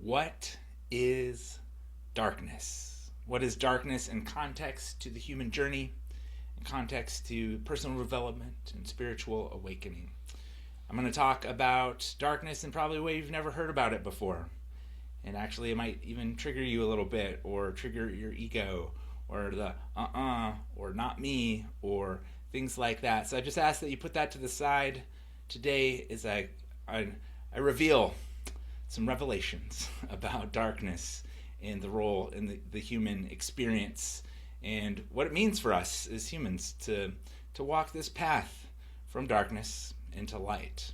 What is darkness? What is darkness in context to the human journey, in context to personal development and spiritual awakening? I'm going to talk about darkness in probably a way you've never heard about it before. And actually, it might even trigger you a little bit, or trigger your ego, or the or not me, or things like that. So I just ask that you put that to the side today as I reveal some revelations about darkness and the role in the human experience and what it means for us as humans to walk this path from darkness into light.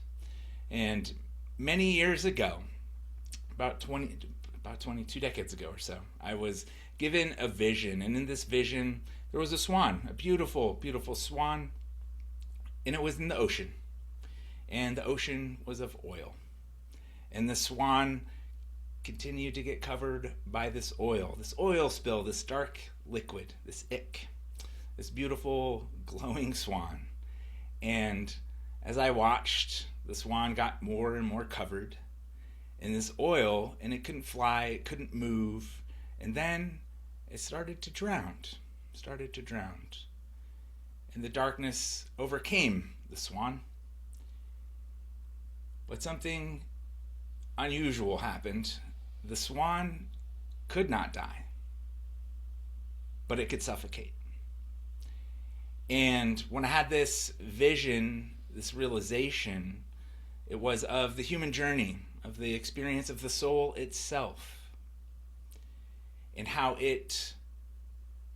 And many years ago, about 22 decades ago or so, I was given a vision, and in this vision there was a swan, a beautiful, beautiful swan, and it was in the ocean, and the ocean was of oil, and the swan continued to get covered by this oil spill, this dark liquid, this ick, this beautiful glowing swan. And as I watched, the swan got more and more covered in this oil, and it couldn't fly, it couldn't move, and then it started to drown. And the darkness overcame the swan. But something unusual happened. The swan could not die, but it could suffocate. And when I had this vision, this realization, it was of the human journey, of the experience of the soul itself, and how it,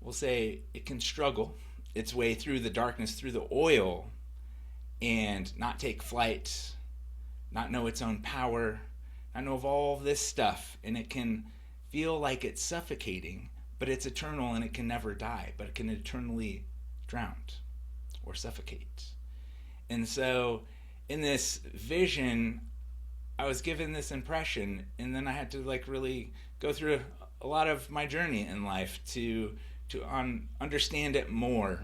we'll say, it can struggle its way through the darkness, through the oil, and not take flight, not know its own power, not know of all this stuff, and it can feel like it's suffocating, but it's eternal and it can never die, but it can eternally drown or suffocate. And so in this vision, I was given this impression, and then I had to really go through a lot of my journey in life to understand it more.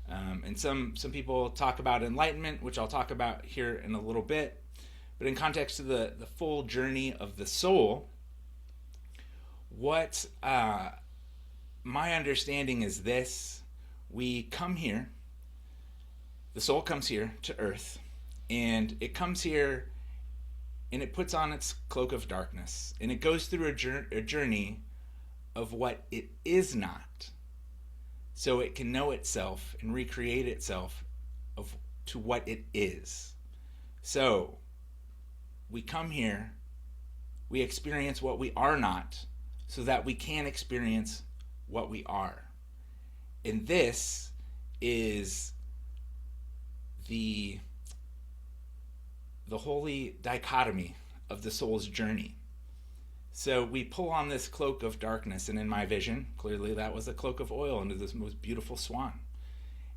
And some people talk about enlightenment, which I'll talk about here in a little bit. But in context to the full journey of the soul, what my understanding is this: we come here, the soul comes here to earth, and it comes here and it puts on its cloak of darkness, and it goes through a journey of what it is not, so it can know itself and recreate itself to what it is. So we come here, we experience what we are not, so that we can experience what we are. And this is the holy dichotomy of the soul's journey. So we pull on this cloak of darkness, and in my vision, clearly that was a cloak of oil into this most beautiful swan.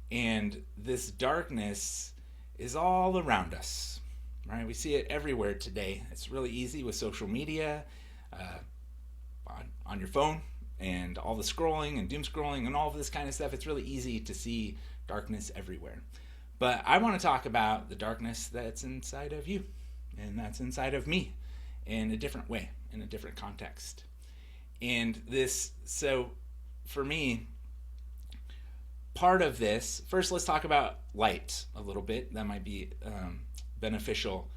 And this darkness is all around us, right? We see it everywhere today. It's really easy with social media, on your phone, and all the scrolling and doom scrolling and all of this kind of stuff. It's really easy to see darkness everywhere. But I want to talk about the darkness that's inside of you, and that's inside of me in a different way, in a different context. And so for me, part of this, first let's talk about light a little bit. That might be beneficial.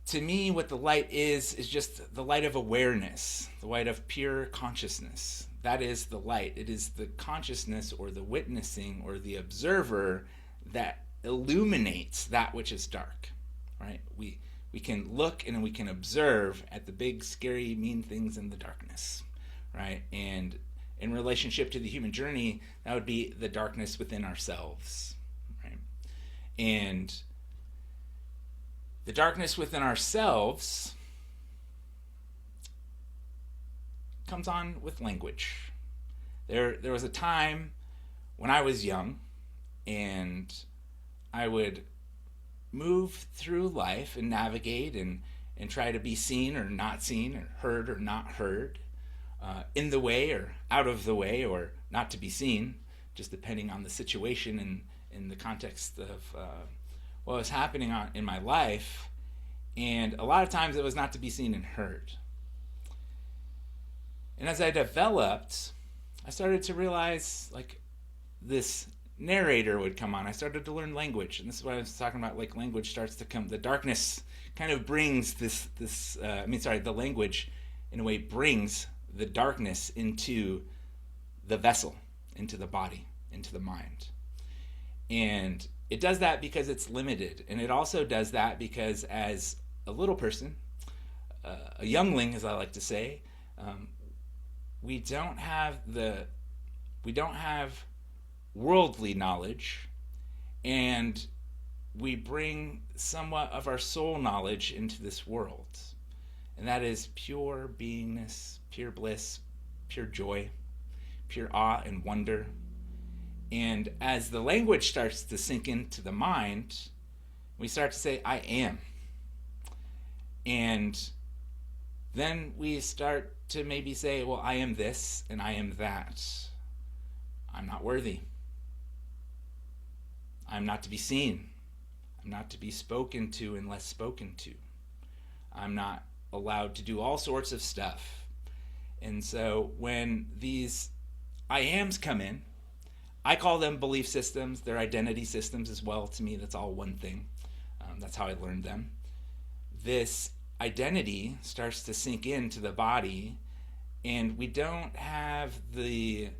To me, what the light is just the light of awareness, the light of pure consciousness. That is the light. It is the consciousness or the witnessing or the observer that illuminates that which is dark, right? We can look and we can observe at the big, scary, mean things in the darkness, right? And in relationship to the human journey, that would be the darkness within ourselves, right? And the darkness within ourselves comes on with language. There was a time when I was young, and I would move through life and navigate and try to be seen or not seen, or heard or not heard, in the way or out of the way, or not to be seen, just depending on the situation and in the context of what was happening in my life. And a lot of times it was not to be seen and heard. And as I developed, I started to realize like this narrator would come on. I started to learn language, and this is what I was talking about. Like language starts to come. The darkness kind of brings the language in a way brings the darkness into the vessel, into the body, into the mind. And it does that because it's limited, and it also does that because as a little person, a youngling, as I like to say, we don't have worldly knowledge, and we bring somewhat of our soul knowledge into this world, and that is pure beingness, pure bliss, pure joy, pure awe and wonder. And as the language starts to sink into the mind, we start to say, I am. And then we start to maybe say, well, I am this and I am that. I'm not worthy. I'm not to be seen. I'm not to be spoken to unless spoken to. I'm not allowed to do all sorts of stuff. And so when these I ams come in, I call them belief systems. They're identity systems as well. To me, that's all one thing. That's how I learned them. This identity starts to sink into the body, and we don't have the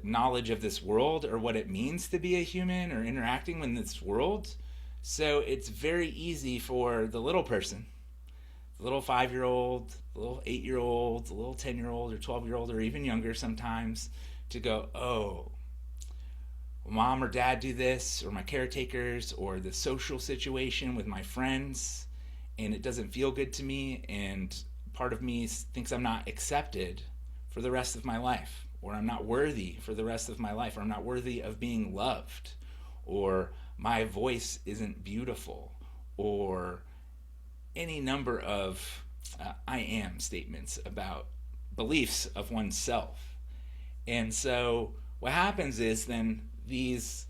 knowledge of this world or what it means to be a human or interacting with this world. So it's very easy for the little person, the little 5-year-old, the little 8-year-old, the little 10-year-old or 12-year-old or even younger sometimes to go, oh, mom or dad do this, or my caretakers, or the social situation with my friends, and it doesn't feel good to me, and part of me thinks I'm not accepted for the rest of my life, or I'm not worthy for the rest of my life, or I'm not worthy of being loved, or my voice isn't beautiful, or any number of I am statements about beliefs of oneself. And so what happens is then these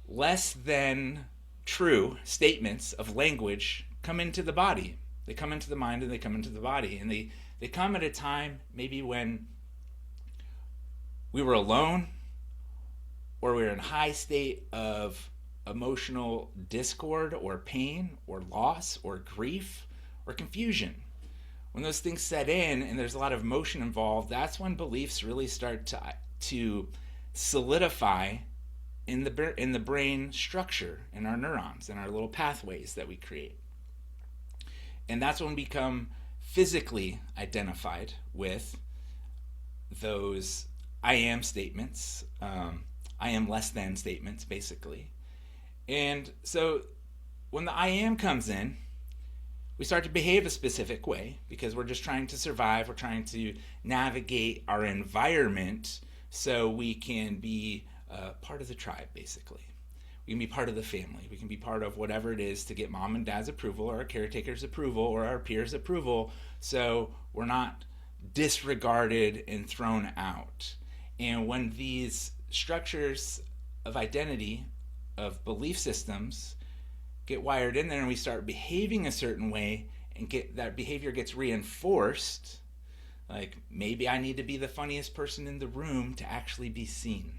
less than true statements of language come into the body. They come into the mind and they come into the body. And they come at a time maybe when we were alone, or we were in a high state of emotional discord or pain or loss or grief or confusion. When those things set in and there's a lot of emotion involved, that's when beliefs really start to solidify in the brain structure, in our neurons, in our little pathways that we create. And that's when we become physically identified with those I am statements, I am less than statements, basically. And so when the I am comes in, we start to behave a specific way because we're just trying to survive. We're trying to navigate our environment so we can be part of the tribe, basically. We can be part of the family. We can be part of whatever it is to get mom and dad's approval, or our caretaker's approval, or our peers' approval, so we're not disregarded and thrown out. And when these structures of identity, of belief systems, get wired in there and we start behaving a certain way, and that behavior gets reinforced, like maybe I need to be the funniest person in the room to actually be seen.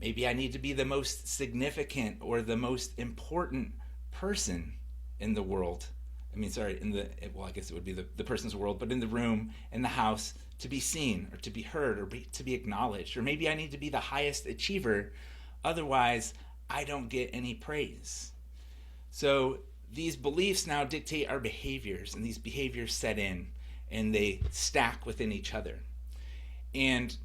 Maybe I need to be the most significant or the most important person in the world. I guess it would be the person's world, but in the room, in the house, to be seen or to be heard or to be acknowledged. Or maybe I need to be the highest achiever, otherwise I don't get any praise. So these beliefs now dictate our behaviors, and these behaviors set in and they stack within each other. And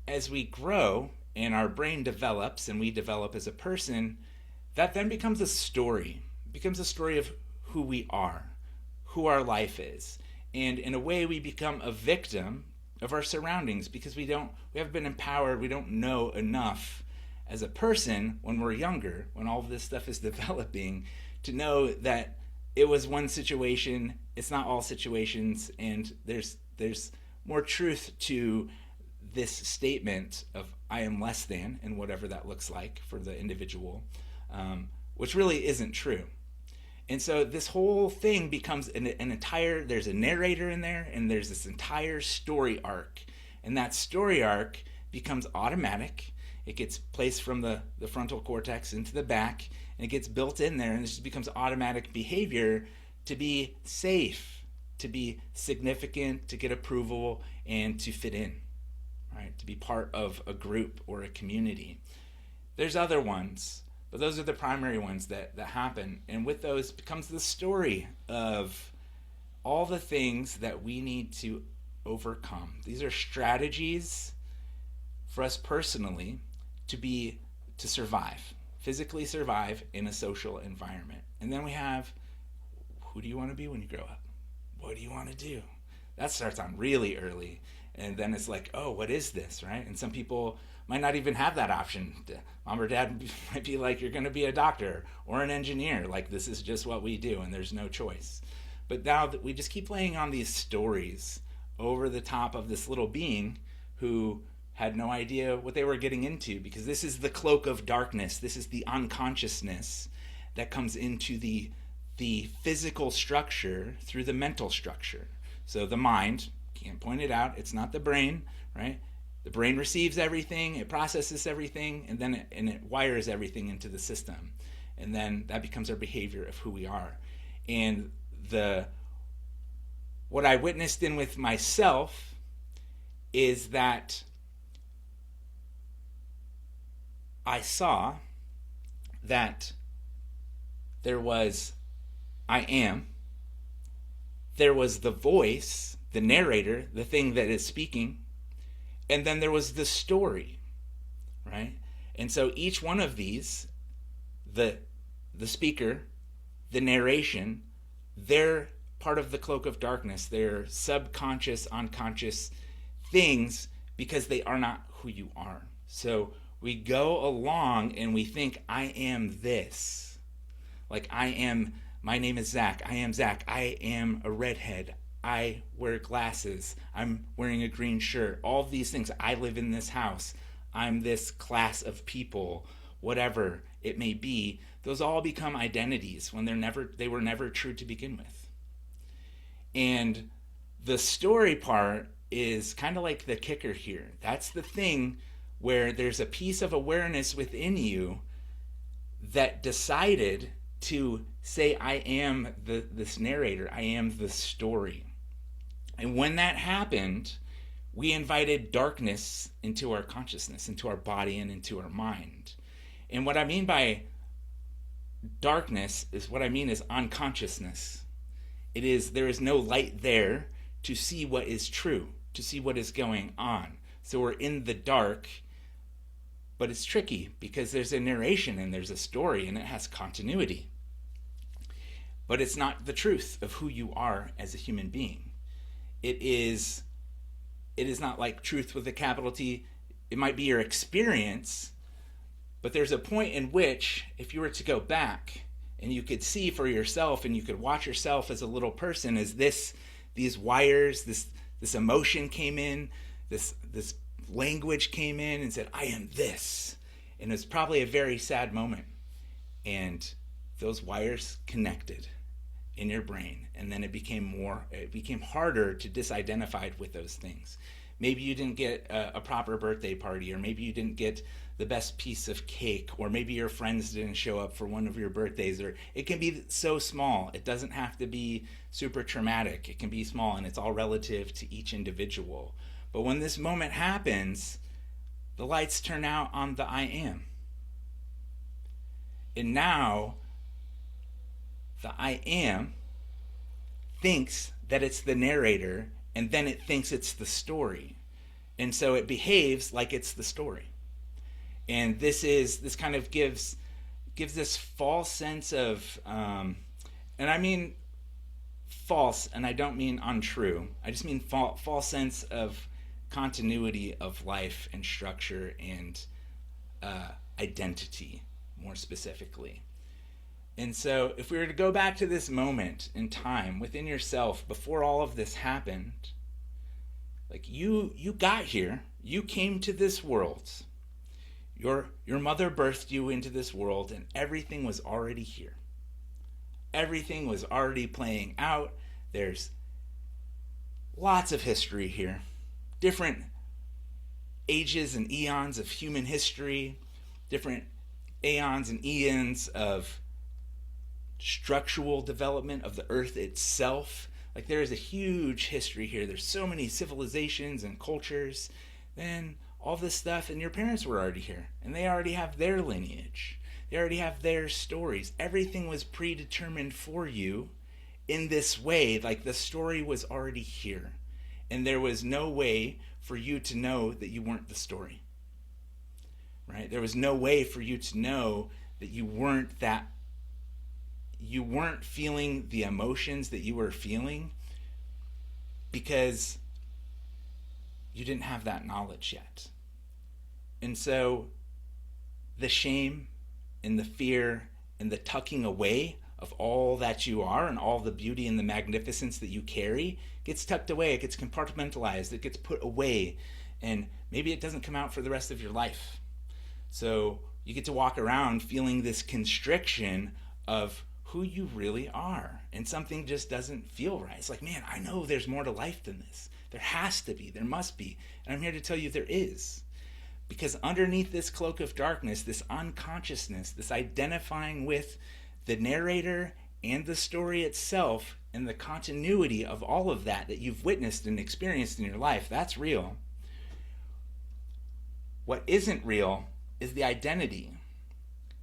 as we grow and our brain develops and we develop as a person, that then becomes a story. It becomes a story of who we are, who our life is. And in a way we become a victim of our surroundings because we haven't been empowered, we don't know enough as a person when we're younger, when all of this stuff is developing, to know that it was one situation, it's not all situations, and there's more truth to this statement of I am less than, and whatever that looks like for the individual. which really isn't true. And so this whole thing becomes an entire, there's a narrator in there, and there's this entire story arc. And that story arc becomes automatic. It gets placed from the frontal cortex into the back, and it gets built in there, and it just becomes automatic behavior to be safe, to be significant, to get approval, and to fit in, right? To be part of a group or a community. There's other ones, but those are the primary ones that happen. And with those becomes the story of all the things that we need to overcome. These are strategies for us personally to survive, physically survive in a social environment. And then we have, who do you want to be when you grow up? What do you want to do? That starts on really early. And then it's like, oh, what is this, right? And some people might not even have that option. Mom or dad might be like, you're going to be a doctor or an engineer. Like, this is just what we do, and there's no choice. But now that we just keep laying on these stories over the top of this little being who had no idea what they were getting into, because this is the cloak of darkness. This is the unconsciousness that comes into the physical structure through the mental structure. So the mind, can't point it out, it's not the brain, right? The brain receives everything, it processes everything, and then it wires everything into the system. And then that becomes our behavior of who we are. And what I witnessed in with myself is that I saw that there was I am, there was the voice, the narrator, the thing that is speaking, and then there was the story, right? And so each one of these, the speaker, the narration, they're part of the cloak of darkness. They're subconscious, unconscious things because they are not who you are. So we go along and we think, I am this. Like, my name is Zach. I am Zach. I am a redhead. I wear glasses. I'm wearing a green shirt. All of these things. I live in this house. I'm this class of people. Whatever it may be. Those all become identities when they were never true to begin with. And the story part is kind of like the kicker here. That's the thing where there's a piece of awareness within you that decided to say, I am this narrator, I am the story. And when that happened, we invited darkness into our consciousness, into our body, and into our mind. And what I mean by darkness is unconsciousness. There is no light there to see what is true, to see what is going on. So we're in the dark, but it's tricky because there's a narration and there's a story and it has continuity. But it's not the truth of who you are as a human being. It is not like truth with a capital T. It might be your experience, but there's a point in which, if you were to go back and you could see for yourself and you could watch yourself as a little person, as these wires, this emotion came in, this language came in and said, I am this. And it was probably a very sad moment. And those wires connected in your brain, and then it became harder to disidentify with those things. Maybe you didn't get a proper birthday party, or maybe you didn't get the best piece of cake, or maybe your friends didn't show up for one of your birthdays, or it can be so small. It doesn't have to be super traumatic. It can be small, and it's all relative to each individual. But when this moment happens, the lights turn out on the I am. And now the I am thinks that it's the narrator, and then it thinks it's the story. And so it behaves like it's the story. And this kind of gives this false sense of, and I mean false, and I don't mean untrue. I just mean false sense of continuity of life and structure and identity, more specifically. And so if we were to go back to this moment in time within yourself before all of this happened, like you got here, you came to this world, Your mother birthed you into this world, and everything was already here. Everything was already playing out. There's lots of history here. Different ages and eons of human history, different aeons and eons of structural development of the earth itself. Like, there is a huge history here. There's so many civilizations and cultures. Then all this stuff, and your parents were already here, and they already have their lineage. They already have their stories. Everything was predetermined for you in this way. Like, the story was already here, and there was no way for you to know that you weren't the story. Right? There was no way for you to know that you weren't feeling the emotions that you were feeling, because you didn't have that knowledge yet. And so the shame and the fear and the tucking away of all that you are and all the beauty and the magnificence that you carry gets tucked away. It gets compartmentalized. It gets put away. And maybe it doesn't come out for the rest of your life. So you get to walk around feeling this constriction of who you really are. And something just doesn't feel right. It's like, man, I know there's more to life than this. There has to be. There must be. And I'm here to tell you there is. Because underneath this cloak of darkness, this unconsciousness, this identifying with the narrator and the story itself and the continuity of all of that you've witnessed and experienced in your life, that's real. What isn't real is the identity.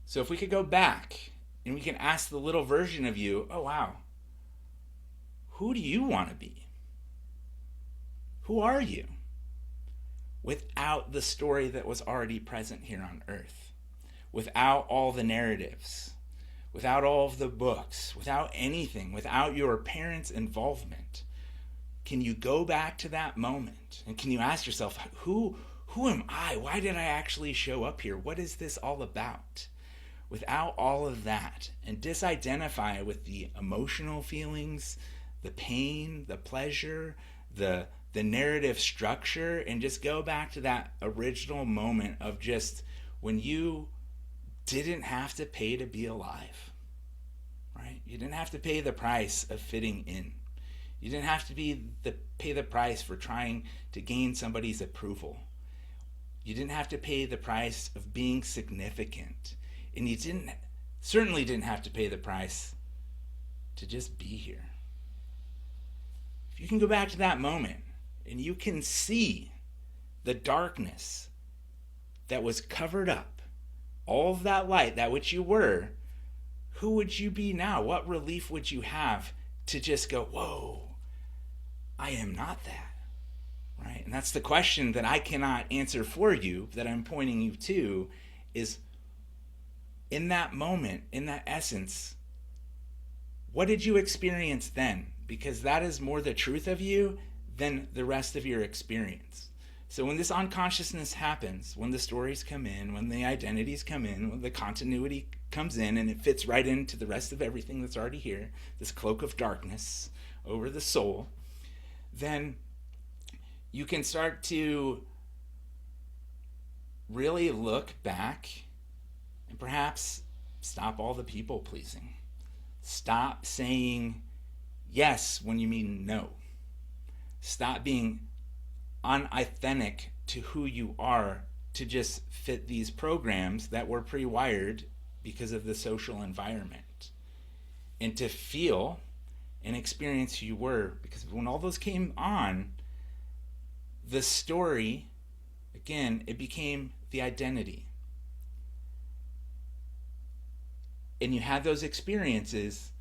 So if we could go back and we can ask the little version of you, oh wow, who do you want to be? Who are you? Without the story that was already present here on earth, without all the narratives, without all of the books, without anything, without your parents' involvement, can you go back to that moment and can you ask yourself, who am I? Why did I actually show up here? What is this all about? Without all of that, and disidentify with the emotional feelings, the pain, the pleasure, the narrative structure, and just go back to that original moment of just when you didn't have to pay to be alive, right? You didn't have to pay the price of fitting in. You didn't have to pay the price for trying to gain somebody's approval. You didn't have to pay the price of being significant. And you certainly didn't have to pay the price to just be here. If you can go back to that moment, and you can see the darkness that was covered up, all of that light, that which you were, who would you be now? What relief would you have to just go, whoa, I am not that, right? And that's the question that I cannot answer for you, that I'm pointing you to, is in that moment, in that essence, what did you experience then? Because that is more the truth of you than the rest of your experience. So when this unconsciousness happens, when the stories come in, when the identities come in, when the continuity comes in, and it fits right into the rest of everything that's already here, this cloak of darkness over the soul, then you can start to really look back and perhaps stop all the people pleasing. Stop saying yes when you mean no. Stop being unauthentic to who you are to just fit these programs that were pre-wired because of the social environment. And to feel and experience who you were, because when all those came on, the story, again, it became the identity. And you had those experiences,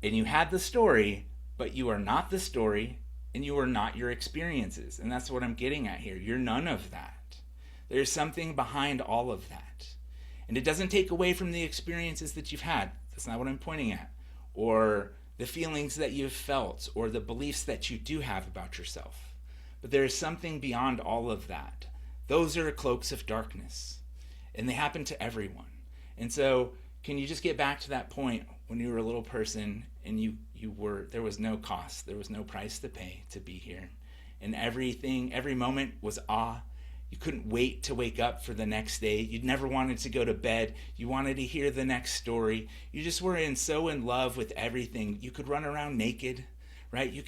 and you had the story, but you are not the story, and you are not your experiences. And that's what I'm getting at here. You're none of that. There's something behind all of that. And it doesn't take away from the experiences that you've had. That's not what I'm pointing at. Or the feelings that you've felt, or the beliefs that you do have about yourself. But there is something beyond all of that. Those are cloaks of darkness. And they happen to everyone. And so, can you just get back to that point when you were a little person and there was no cost, there was no price to pay to be here. And every moment was awe. You couldn't wait to wake up for the next day. You never wanted to go to bed. You wanted to hear the next story. You just were so in love with everything. You could run around naked, right? You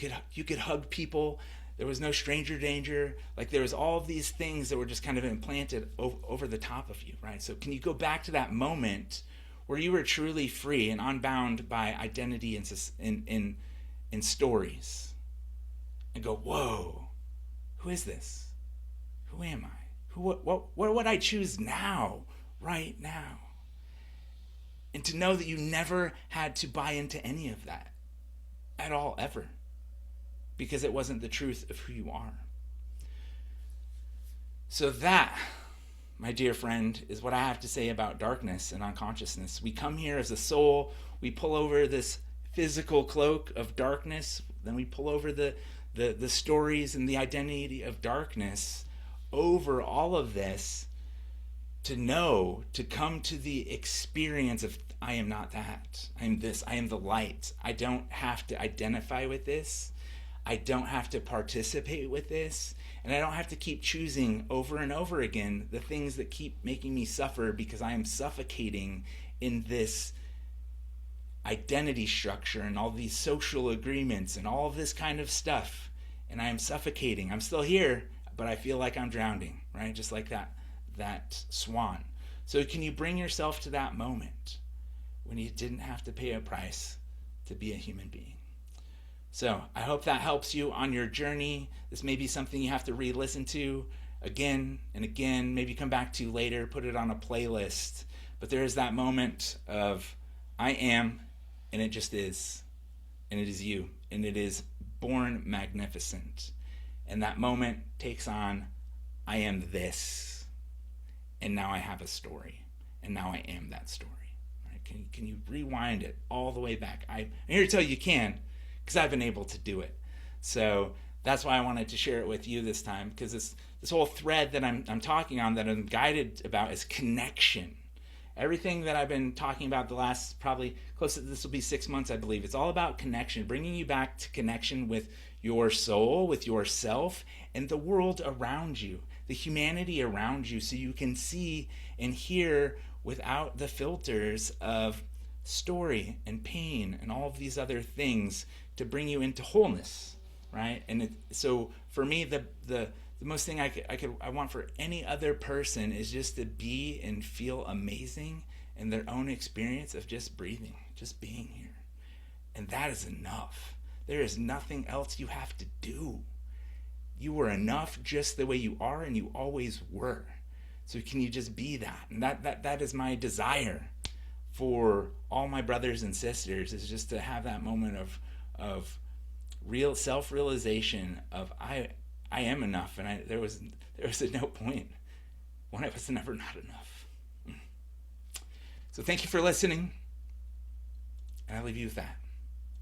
could hug people. There was no stranger danger. Like, there was all of these things that were just kind of implanted over the top of you, right? So can you go back to that moment where you were truly free and unbound by identity in stories, and go, whoa, who is this? Who am I? What would I choose now, right now? And to know that you never had to buy into any of that at all, ever, because it wasn't the truth of who you are. So that, my dear friend, is what I have to say about darkness and unconsciousness. We come here as a soul, we pull over this physical cloak of darkness, then we pull over the stories and the identity of darkness over all of this, to come to the experience of, I am not that. I am this. I am the light. I don't have to identify with this. I don't have to participate with this. And I don't have to keep choosing over and over again the things that keep making me suffer, because I am suffocating in this identity structure and all these social agreements and all of this kind of stuff. And I am suffocating. I'm still here, but I feel like I'm drowning, right? Just like that swan. So can you bring yourself to that moment when you didn't have to pay a price to be a human being? So I hope that helps you on your journey. This may be something you have to re-listen to again and again, maybe come back to later, put it on a playlist. But there is that moment of, I am, and it just is, and it is you, and it is born magnificent. And that moment takes on, I am this, and now I have a story, and now I am that story. Right? Can you rewind it all the way back? I'm here to tell you can, because I've been able to do it. So that's why I wanted to share it with you this time, because this whole thread that I'm talking on, that I'm guided about, is connection. Everything that I've been talking about the last, probably close to, this will be 6 months, I believe. It's all about connection, bringing you back to connection with your soul, with yourself, and the world around you, the humanity around you, so you can see and hear without the filters of story and pain and all of these other things, to bring you into wholeness, right? And so for me, the most thing I want for any other person is just to be and feel amazing in their own experience of just breathing, just being here. And that is enough. There is nothing else you have to do. You were enough just the way you are, and you always were. So can you just be that? And that is my desire for all my brothers and sisters, is just to have that moment of real self-realization of, I am enough, and there was no point when I was never not enough. So thank you for listening, and I'll leave you with that.